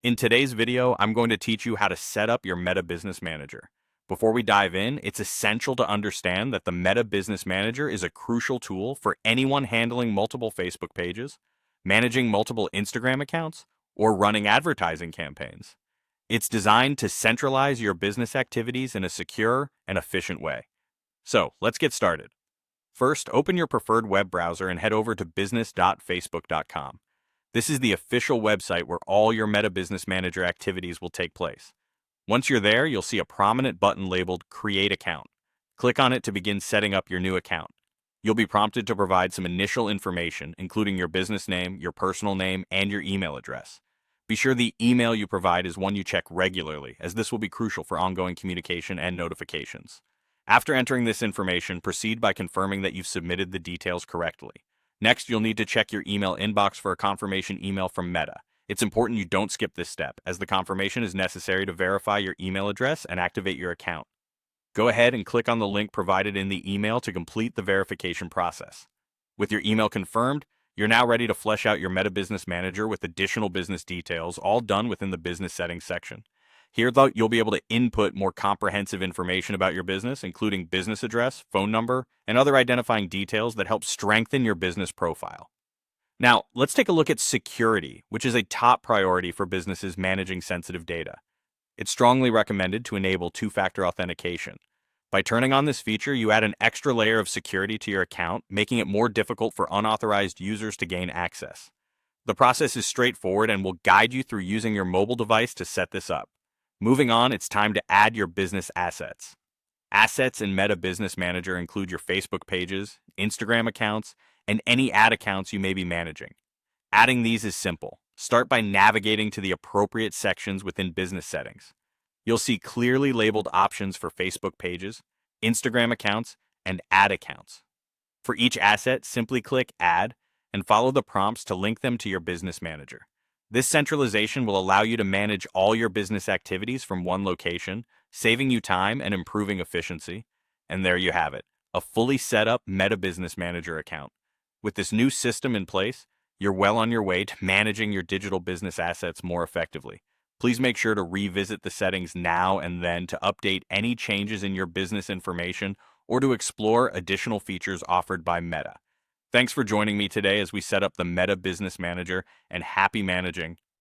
In today's video, I'm going to teach you how to set up your Meta Business Manager. Before we dive in, it's essential to understand that the Meta Business Manager is a crucial tool for anyone handling multiple Facebook pages, managing multiple Instagram accounts, or running advertising campaigns. It's designed to centralize your business activities in a secure and efficient way. So, let's get started. First, open your preferred web browser and head over to business.facebook.com. This is the official website where all your Meta Business Manager activities will take place. Once you're there, you'll see a prominent button labeled Create Account. Click on it to begin setting up your new account. You'll be prompted to provide some initial information, including your business name, your personal name, and your email address. Be sure the email you provide is one you check regularly, as this will be crucial for ongoing communication and notifications. After entering this information, proceed by confirming that you've submitted the details correctly. Next, you'll need to check your email inbox for a confirmation email from Meta. It's important you don't skip this step, as the confirmation is necessary to verify your email address and activate your account. Go ahead and click on the link provided in the email to complete the verification process. With your email confirmed, you're now ready to flesh out your Meta Business Manager with additional business details, all done within the Business Settings section. Here, though, you'll be able to input more comprehensive information about your business, including business address, phone number, and other identifying details that help strengthen your business profile. Now, let's take a look at security, which is a top priority for businesses managing sensitive data. It's strongly recommended to enable two-factor authentication. By turning on this feature, you add an extra layer of security to your account, making it more difficult for unauthorized users to gain access. The process is straightforward and will guide you through using your mobile device to set this up. Moving on, it's time to add your business assets. Assets in Meta Business Manager include your Facebook pages, Instagram accounts, and any ad accounts you may be managing. Adding these is simple. Start by navigating to the appropriate sections within Business Settings. You'll see clearly labeled options for Facebook pages, Instagram accounts, and ad accounts. For each asset, simply click Add and follow the prompts to link them to your Business Manager. This centralization will allow you to manage all your business activities from one location, saving you time and improving efficiency. And there you have it, a fully set up Meta Business Manager account. With this new system in place, you're well on your way to managing your digital business assets more effectively. Please make sure to revisit the settings now and then to update any changes in your business information or to explore additional features offered by Meta. Thanks for joining me today as we set up the Meta Business Manager, and happy managing.